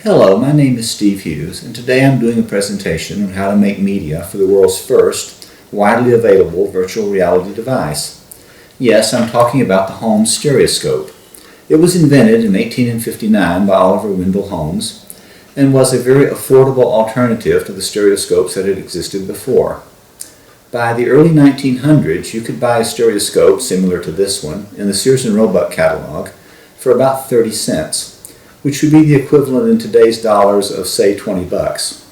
Hello, my name is Steve Hughes, and today I'm doing a presentation on how to make media for the world's first widely available virtual reality device. Yes, I'm talking about the Holmes stereoscope. It was invented in 1859 by Oliver Wendell Holmes and was a very affordable alternative to the stereoscopes that had existed before. By the early 1900s, you could buy a stereoscope similar to this one in the Sears and Roebuck catalog for about 30 cents. Which would be the equivalent in today's dollars of, say, 20 bucks.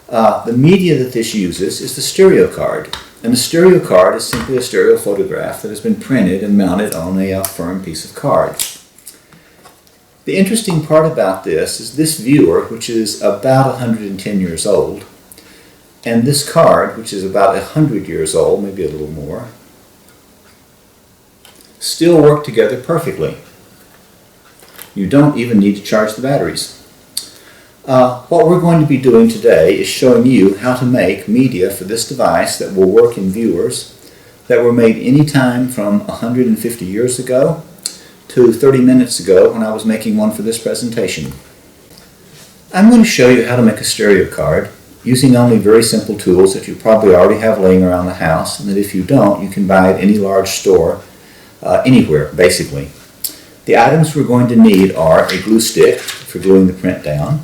The media that this uses is the stereocard, and a stereocard is simply a stereo photograph that has been printed and mounted on a firm piece of card. The interesting part about this viewer, which is about 110 years old, and this card, which is about 100 years old, maybe a little more, still work together perfectly. You don't even need to charge the batteries. What we're going to be doing today is showing you how to make media for this device that will work in viewers that were made anytime from 150 years ago to 30 minutes ago when I was making one for this presentation. I'm going to show you how to make a stereo card using only very simple tools that you probably already have laying around the house, and that if you don't, you can buy at any large store anywhere, basically. The items we're going to need are a glue stick for gluing the print down,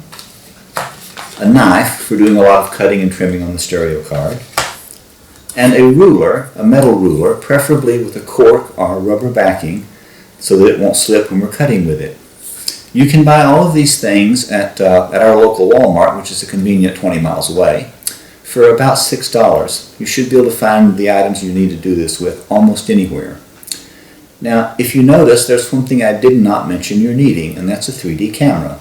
a knife for doing a lot of cutting and trimming on the stereo card, and a ruler, a metal ruler, preferably with a cork or rubber backing so that it won't slip when we're cutting with it. You can buy all of these things at our local Walmart, which is a convenient 20 miles away, for about $6. You should be able to find the items you need to do this with almost anywhere. Now, if you notice, there's one thing I did not mention you're needing, and that's a 3D camera.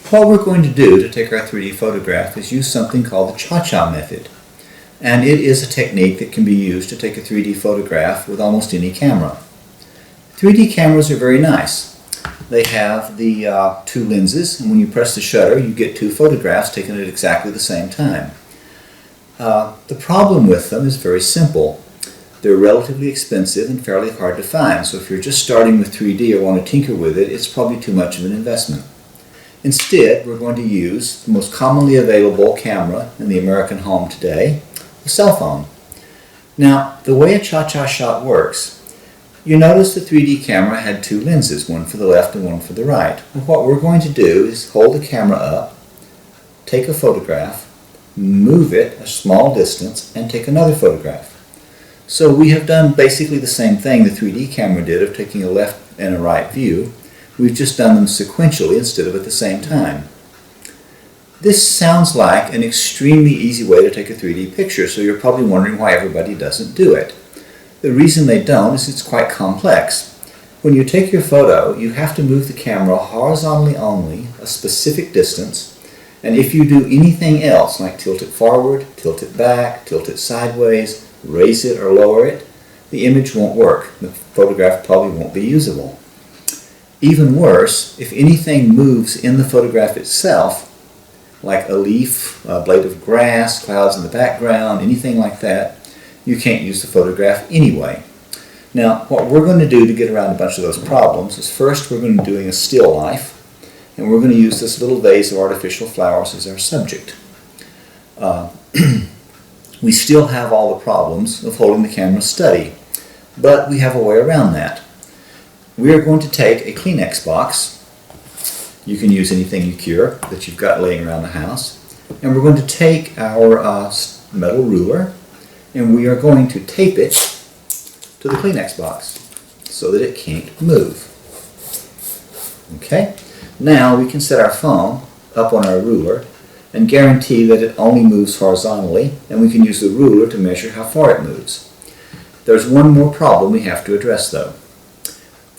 What we're going to do to take our 3D photograph is use something called the cha-cha method. And it is a technique that can be used to take a 3D photograph with almost any camera. 3D cameras are very nice. They have the two lenses, and when you press the shutter, you get two photographs taken at exactly the same time. The problem with them is very simple. They're relatively expensive and fairly hard to find, so if you're just starting with 3D or want to tinker with it, it's probably too much of an investment. Instead, we're going to use the most commonly available camera in the American home today, the cell phone. Now, the way a cha-cha shot works, you notice the 3D camera had two lenses, one for the left and one for the right. And what we're going to do is hold the camera up, take a photograph, move it a small distance, and take another photograph. So we have done basically the same thing the 3D camera did of taking a left and a right view. We've just done them sequentially instead of at the same time. This sounds like an extremely easy way to take a 3D picture, so you're probably wondering why everybody doesn't do it. The reason they don't is it's quite complex. When you take your photo, you have to move the camera horizontally only, a specific distance, and if you do anything else, like tilt it forward, tilt it back, tilt it sideways, raise it or lower it, the image won't work. The photograph probably won't be usable. Even worse, if anything moves in the photograph itself, like a leaf, a blade of grass, clouds in the background, anything like that, you can't use the photograph anyway. Now, what we're going to do to get around a bunch of those problems is first we're going to be doing a still life, and we're going to use this little vase of artificial flowers as our subject. We still have all the problems of holding the camera steady, but we have a way around that. We are going to take a Kleenex box. You can use anything you cure that you've got laying around the house. And we're going to take our metal ruler, and we are going to tape it to the Kleenex box so that it can't move. Okay? Now we can set our phone up on our ruler and guarantee that it only moves horizontally, and we can use the ruler to measure how far it moves. There's one more problem we have to address though.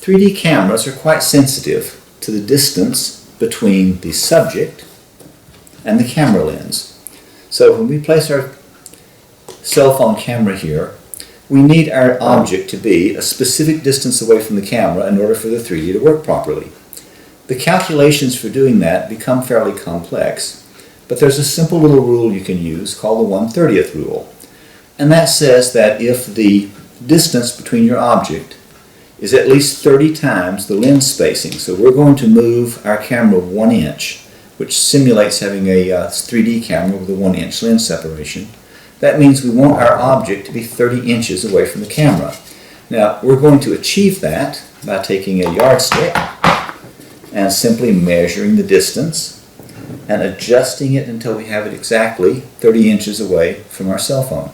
3D cameras are quite sensitive to the distance between the subject and the camera lens. So when we place our cell phone camera here, we need our object to be a specific distance away from the camera in order for the 3D to work properly. The calculations for doing that become fairly complex, but there's a simple little rule you can use called the 1/30th rule. And that says that if the distance between your object is at least 30 times the lens spacing. So we're going to move our camera 1 inch, which simulates having a 3D camera with a 1 inch lens separation. That means we want our object to be 30 inches away from the camera. Now we're going to achieve that by taking a yardstick and simply measuring the distance and adjusting it until we have it exactly 30 inches away from our cell phone.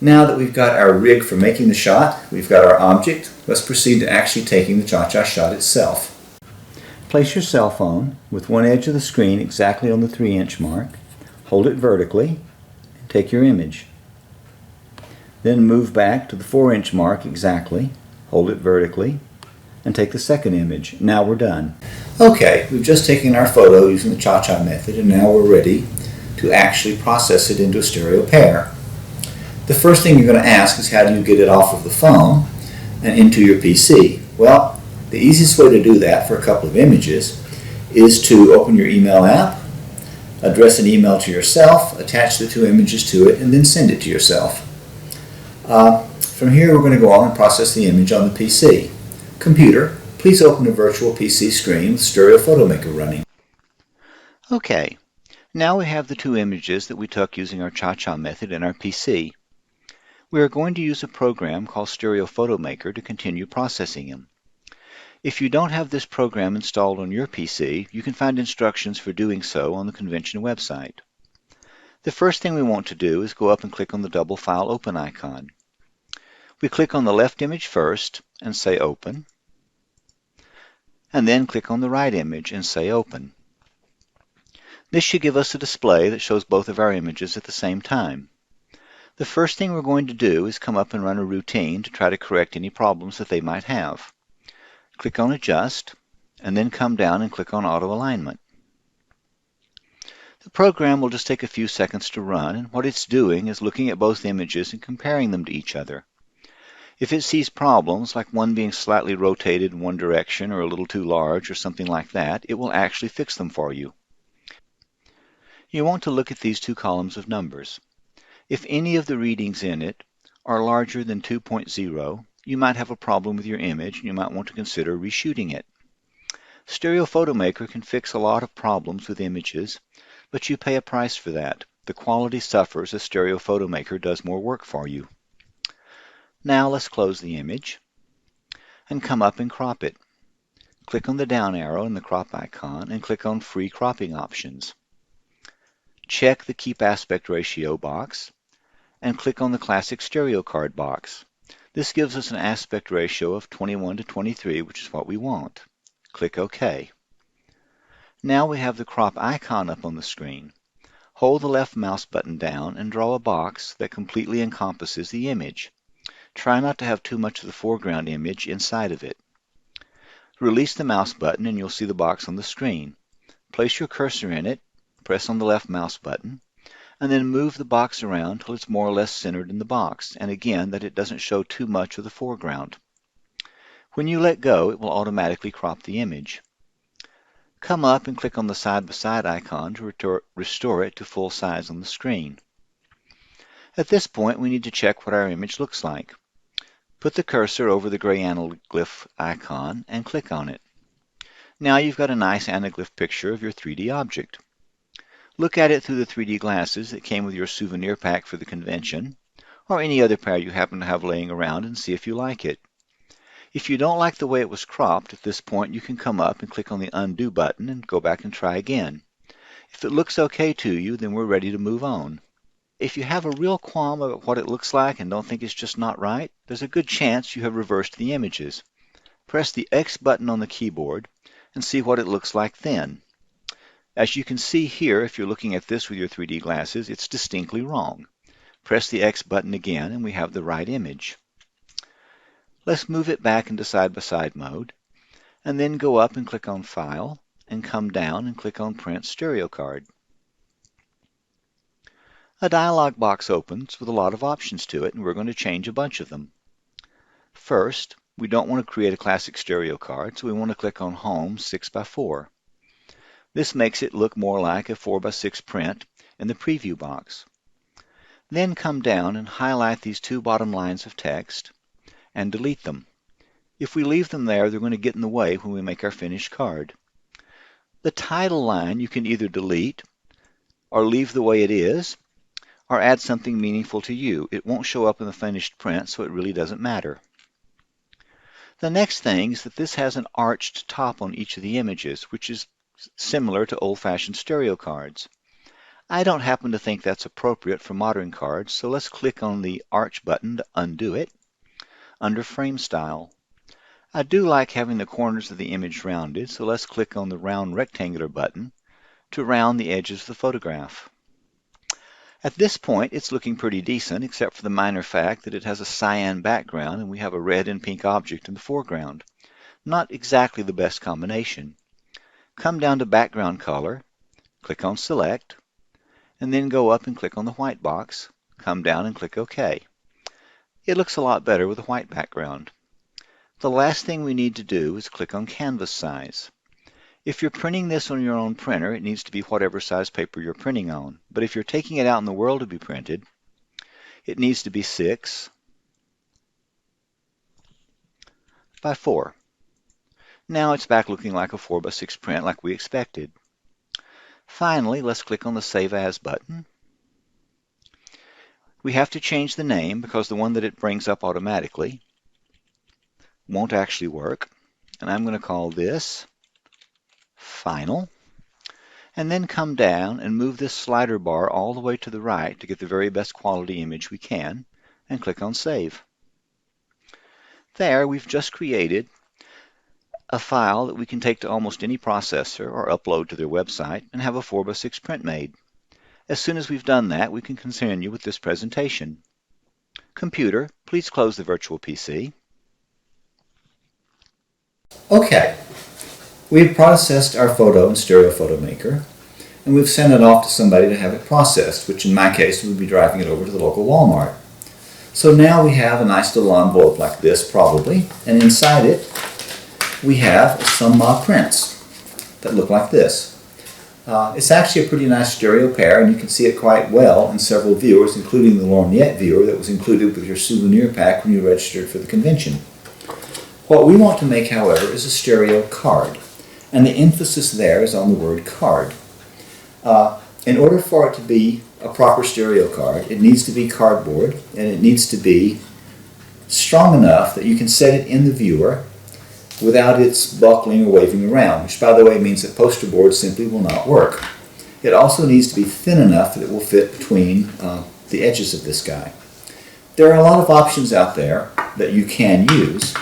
Now that we've got our rig for making the shot, we've got our object, let's proceed to actually taking the cha-cha shot itself. Place your cell phone with one edge of the screen exactly on the 3-inch mark, hold it vertically, and take your image. Then move back to the 4-inch mark exactly, hold it vertically, and take the second image. Now we're done. Okay, we've just taken our photo using the cha-cha method, and now we're ready to actually process it into a stereo pair. The first thing you're going to ask is, how do you get it off of the phone and into your PC? Well, the easiest way to do that for a couple of images is to open your email app, address an email to yourself, attach the 2 images to it, and then send it to yourself. From here we're going to go on and process the image on the PC. Computer, please open a virtual PC screen with Stereo Photo Maker running. Okay, now we have the 2 images that we took using our cha-cha method in our PC. We are going to use a program called Stereo Photo Maker to continue processing them. If you don't have this program installed on your PC, you can find instructions for doing so on the convention website. The first thing we want to do is go up and click on the double file open icon. We click on the left image first and say open, and then click on the right image and say open. This should give us a display that shows both of our images at the same time. The first thing we're going to do is come up and run a routine to try to correct any problems that they might have. Click on Adjust, and then come down and click on Auto Alignment. The program will just take a few seconds to run, and what it's doing is looking at both images and comparing them to each other. If it sees problems, like one being slightly rotated in one direction or a little too large or something like that, it will actually fix them for you. You want to look at these 2 columns of numbers. If any of the readings in it are larger than 2.0, you might have a problem with your image and you might want to consider reshooting it. Stereo Photo Maker can fix a lot of problems with images, but you pay a price for that. The quality suffers as Stereo Photo Maker does more work for you. Now let's close the image and come up and crop it. Click on the down arrow in the crop icon and click on Free Cropping Options. Check the Keep Aspect Ratio box and click on the Classic Stereo Card box. This gives us an aspect ratio of 21 to 23, which is what we want. Click OK. Now we have the crop icon up on the screen. Hold the left mouse button down and draw a box that completely encompasses the image. Try not to have too much of the foreground image inside of it. Release the mouse button and you'll see the box on the screen. Place your cursor in it, press on the left mouse button, and then move the box around till it's more or less centered in the box, and again that it doesn't show too much of the foreground. When you let go, it will automatically crop the image. Come up and click on the side-by-side icon to restore it to full size on the screen. At this point, we need to check what our image looks like. Put the cursor over the gray anaglyph icon and click on it. Now you've got a nice anaglyph picture of your 3D object. Look at it through the 3D glasses that came with your souvenir pack for the convention, or any other pair you happen to have laying around, and see if you like it. If you don't like the way it was cropped, at this point you can come up and click on the Undo button and go back and try again. If it looks okay to you, then we're ready to move on. If you have a real qualm about what it looks like and don't think it's just not right, there's a good chance you have reversed the images. Press the X button on the keyboard and see what it looks like then. As you can see here, if you're looking at this with your 3D glasses, it's distinctly wrong. Press the X button again and we have the right image. Let's move it back into side-by-side mode, and then go up and click on File, and come down and click on Print Stereo Card. A dialog box opens with a lot of options to it, and we're going to change a bunch of them. First, we don't want to create a classic stereo card, so we want to click on Home 6x4. This makes it look more like a 4x6 print in the preview box. Then come down and highlight these 2 bottom lines of text, and delete them. If we leave them there, they're going to get in the way when we make our finished card. The title line you can either delete or leave the way it is, or add something meaningful to you. It won't show up in the finished print, so it really doesn't matter. The next thing is that this has an arched top on each of the images, which is similar to old-fashioned stereo cards. I don't happen to think that's appropriate for modern cards, so let's click on the Arch button to undo it under Frame Style. I do like having the corners of the image rounded, so let's click on the Round Rectangular button to round the edges of the photograph. At this point, it's looking pretty decent, except for the minor fact that it has a cyan background and we have a red and pink object in the foreground. Not exactly the best combination. Come down to Background Color, click on Select, and then go up and click on the white box, come down and click OK. It looks a lot better with a white background. The last thing we need to do is click on Canvas Size. If you're printing this on your own printer, it needs to be whatever size paper you're printing on. But if you're taking it out in the world to be printed, it needs to be 6 by 4. Now it's back looking like a 4 by 6 print like we expected. Finally, let's click on the Save As button. We have to change the name because the one that it brings up automatically won't actually work. And I'm going to call this Final. And then come down and move this slider bar all the way to the right to get the very best quality image we can, and click on Save. There, we've just created a file that we can take to almost any processor or upload to their website and have a 4 by 6 print made. As soon as we've done that, we can continue with this presentation. Computer, please close the virtual PC. Okay, we've processed our photo in Stereo Photo Maker, and we've sent it off to somebody to have it processed, which in my case would be driving it over to the local Walmart. So now we have a nice little envelope like this, probably, and inside it we have some prints that look like this. It's actually a pretty nice stereo pair, and you can see it quite well in several viewers, including the lorgnette viewer that was included with your souvenir pack when you registered for the convention. What we want to make, however, is a stereo card, and the emphasis there is on the word card. In order for it to be a proper stereo card, it needs to be cardboard, and it needs to be strong enough that you can set it in the viewer without its buckling or waving around, which by the way means that poster boards simply will not work. It also needs to be thin enough that it will fit between the edges of this guy. There are a lot of options out there that you can use.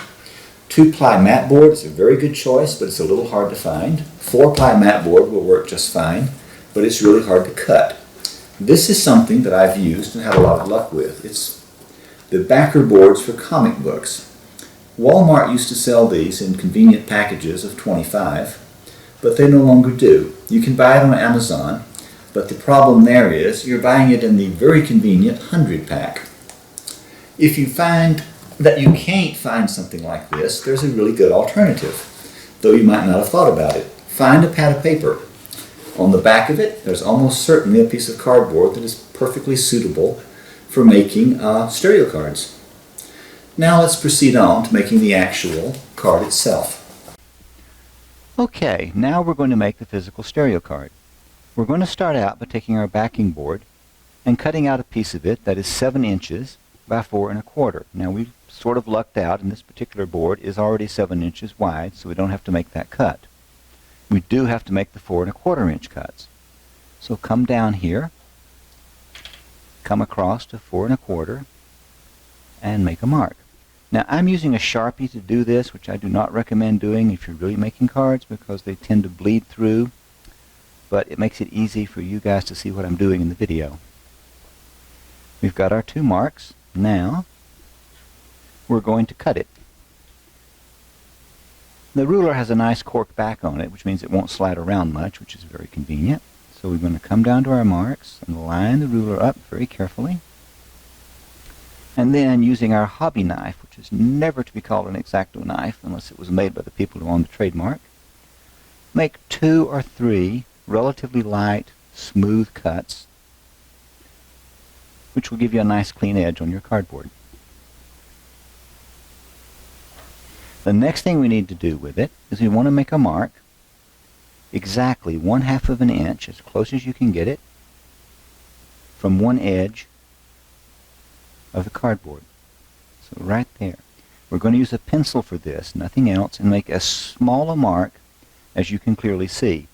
2-ply mat board is a very good choice, but it's a little hard to find. 4-ply mat board will work just fine, but it's really hard to cut. This is something that I've used and had a lot of luck with. It's the backer boards for comic books. Walmart used to sell these in convenient packages of 25, but they no longer do. You can buy it on Amazon, but the problem there is you're buying it in the very convenient 100 pack. If you find that you can't find something like this, there's a really good alternative, though you might not have thought about it. Find a pad of paper. On the back of it, there's almost certainly a piece of cardboard that is perfectly suitable for making stereo cards. Now let's proceed on to making the actual card itself. Okay, now we're going to make the physical stereo card. We're going to start out by taking our backing board and cutting out a piece of it that is 7 inches by 4 1/4. Now we've sort of lucked out, and this particular board is already 7 inches wide, so we don't have to make that cut. We do have to make the 4 1/4 inch cuts. So come down here, come across to 4 1/4, and make a mark. Now I'm using a Sharpie to do this, which I do not recommend doing if you're really making cards because they tend to bleed through, but it makes it easy for you guys to see what I'm doing in the video. We've got our 2 marks. Now we're going to cut it. The ruler has a nice cork back on it, which means it won't slide around much, which is very convenient. So we're going to come down to our marks and line the ruler up very carefully. And then using our hobby knife, which is never to be called an X-Acto knife unless it was made by the people who own the trademark, make 2 or 3 relatively light, smooth cuts, which will give you a nice clean edge on your cardboard. The next thing we need to do with it is we want to make a mark exactly 1/2 of an inch, as close as you can get it, from one edge of the cardboard. So right there. We're going to use a pencil for this, nothing else, and make as small a mark as you can clearly see.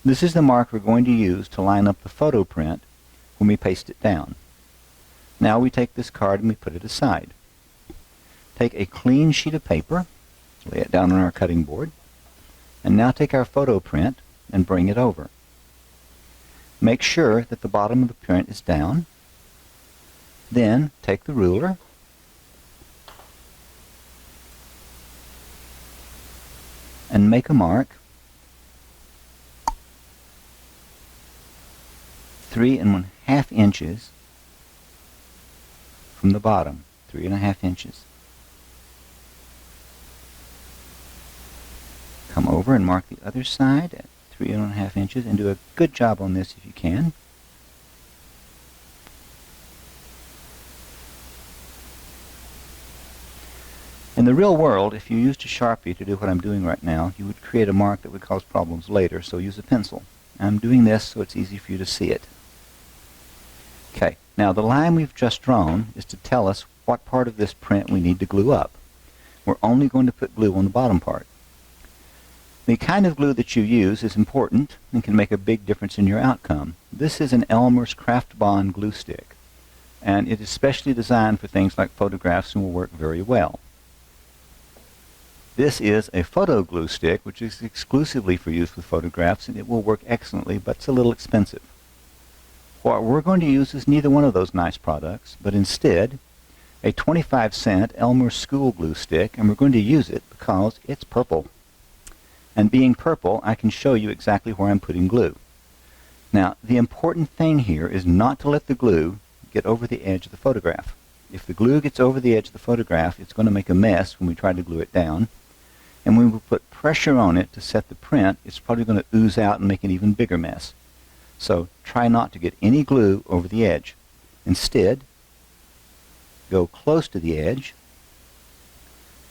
This is the mark we're going to use to line up the photo print when we paste it down. Now we take this card and we put it aside. Take a clean sheet of paper, lay it down on our cutting board, and now take our photo print and bring it over. Make sure that the bottom of the print is down. Then take the ruler and make a mark 3 1/2 inches from the bottom, 3 1/2 inches. Come over and mark the other side at 3 1/2 inches and do a good job on this if you can. In the real world, if you used a Sharpie to do what I'm doing right now, you would create a mark that would cause problems later, so use a pencil. I'm doing this so it's easy for you to see it. Okay, now the line we've just drawn is to tell us what part of this print we need to glue up. We're only going to put glue on the bottom part. The kind of glue that you use is important and can make a big difference in your outcome. This is an Elmer's Craft Bond glue stick, and it is specially designed for things like photographs and will work very well. This is a photo glue stick, which is exclusively for use with photographs, and it will work excellently, but it's a little expensive. What we're going to use is neither one of those nice products, but instead a 25-cent Elmer's school glue stick, and we're going to use it because it's purple. And being purple, I can show you exactly where I'm putting glue. Now, the important thing here is not to let the glue get over the edge of the photograph. If the glue gets over the edge of the photograph, it's going to make a mess when we try to glue it down. And when we put pressure on it to set the print, it's probably going to ooze out and make an even bigger mess. So try not to get any glue over the edge. Instead, go close to the edge,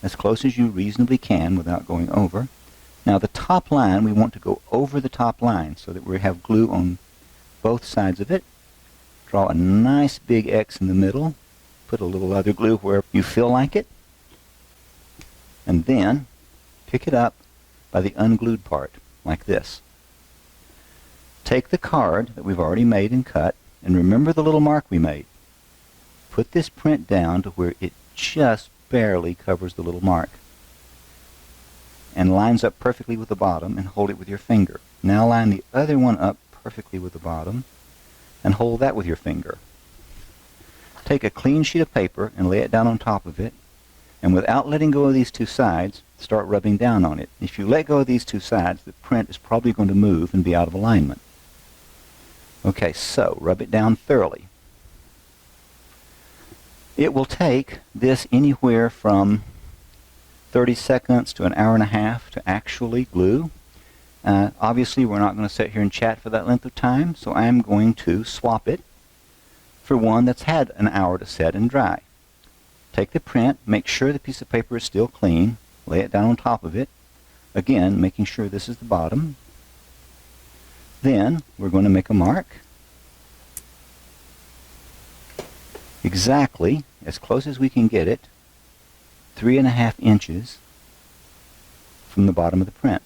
as close as you reasonably can without going over. Now the top line, we want to go over the top line so that we have glue on both sides of it. Draw a nice big X in the middle. Put a little other glue where you feel like it. And then pick it up by the unglued part, like this. Take the card that we've already made and cut, and remember the little mark we made. Put this print down to where it just barely covers the little mark, and lines up perfectly with the bottom, and hold it with your finger. Now line the other one up perfectly with the bottom, and hold that with your finger. Take a clean sheet of paper and lay it down on top of it, and without letting go of these two sides, start rubbing down on it. If you let go of these two sides, the print is probably going to move and be out of alignment. Okay, so rub it down thoroughly. It will take this anywhere from 30 seconds to an hour and a half to actually glue. Obviously, we're not going to sit here and chat for that length of time, so I'm going to swap it for one that's had an hour to set and dry. Take the print, make sure the piece of paper is still clean, lay it down on top of it, again making sure this is the bottom. Then we're going to make a mark exactly as close as we can get it, 3 1/2 inches from the bottom of the print.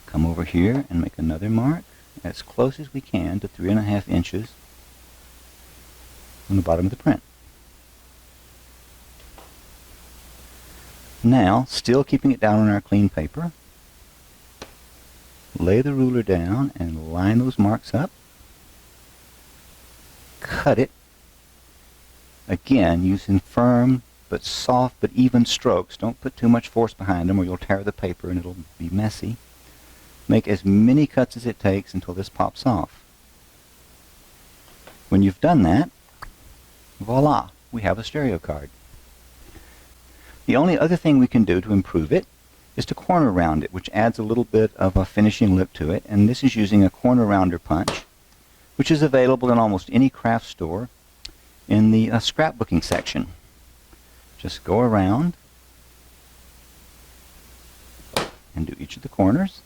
Come over here and make another mark as close as we can to 3 1/2 inches from the bottom of the print. Now, still keeping it down on our clean paper, lay the ruler down and line those marks up. Cut it. Again, using firm but soft but even strokes. Don't put too much force behind them or you'll tear the paper and it'll be messy. Make as many cuts as it takes until this pops off. When you've done that, voila, we have a stereo card. The only other thing we can do to improve it is to corner round it, which adds a little bit of a finishing look to it, and this is using a corner rounder punch, which is available in almost any craft store in the scrapbooking section. Just go around and do each of the corners.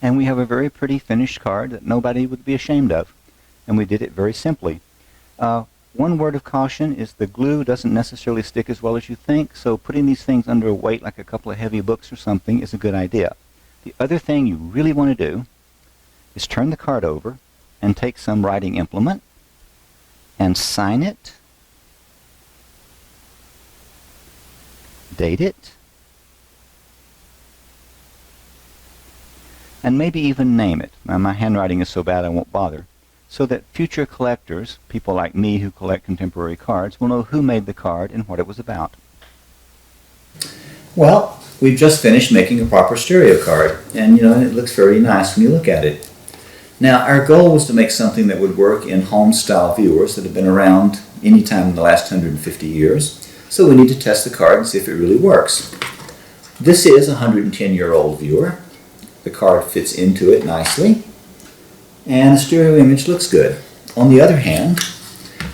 And we have a very pretty finished card that nobody would be ashamed of. And we did it very simply. One word of caution is the glue doesn't necessarily stick as well as you think, so putting these things under a weight like a couple of heavy books or something is a good idea. The other thing you really want to do is turn the card over and take some writing implement and sign it, date it, and maybe even name it. Now, my handwriting is so bad I won't bother. So that future collectors, people like me who collect contemporary cards, will know who made the card and what it was about. Well, we've just finished making a proper stereo card, and it looks very nice when you look at it. Now, our goal was to make something that would work in home-style viewers that have been around any time in the last 150 years, so we need to test the card and see if it really works. This is a 110-year-old viewer. The card fits into it nicely, and the stereo image looks good. On the other hand,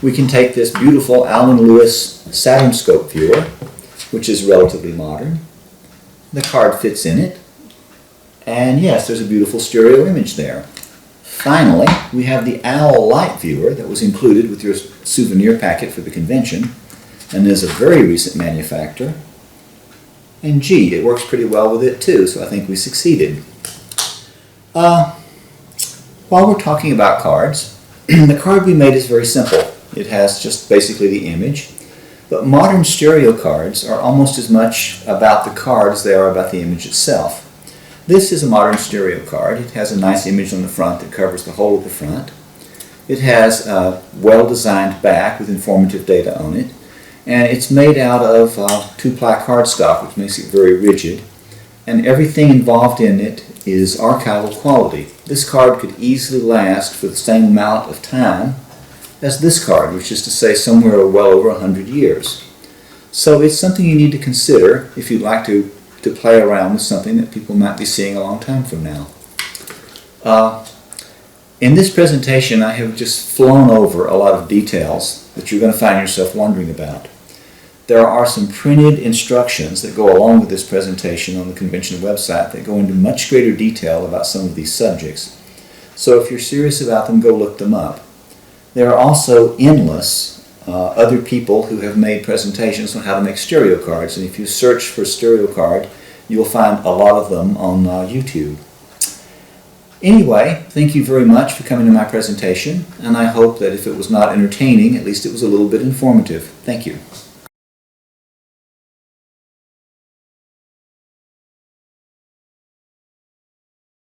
we can take this beautiful Allen Lewis Saturn scope viewer, which is relatively modern. The card fits in it, and yes, there's a beautiful stereo image there. Finally, we have the Owl Light viewer that was included with your souvenir packet for the convention, and is a very recent manufacture. And gee, it works pretty well with it too, so I think we succeeded. While we're talking about cards, the card we made is very simple. It has just basically the image, but modern stereo cards are almost as much about the card as they are about the image itself. This is a modern stereo card. It has a nice image on the front that covers the whole of the front. It has a well-designed back with informative data on it, and it's made out of 2-ply cardstock, which makes it very rigid, and everything involved in it is archival quality. This card could easily last for the same amount of time as this card, which is to say somewhere well over 100 years. So it's something you need to consider if you'd like to play around with something that people might be seeing a long time from now. In this presentation, I have just flown over a lot of details that you're going to find yourself wondering about. There are some printed instructions that go along with this presentation on the convention website that go into much greater detail about some of these subjects. So if you're serious about them, go look them up. There are also endless other people who have made presentations on how to make stereo cards, and if you search for stereo card, you'll find a lot of them on YouTube. Anyway, thank you very much for coming to my presentation, and I hope that if it was not entertaining, at least it was a little bit informative. Thank you.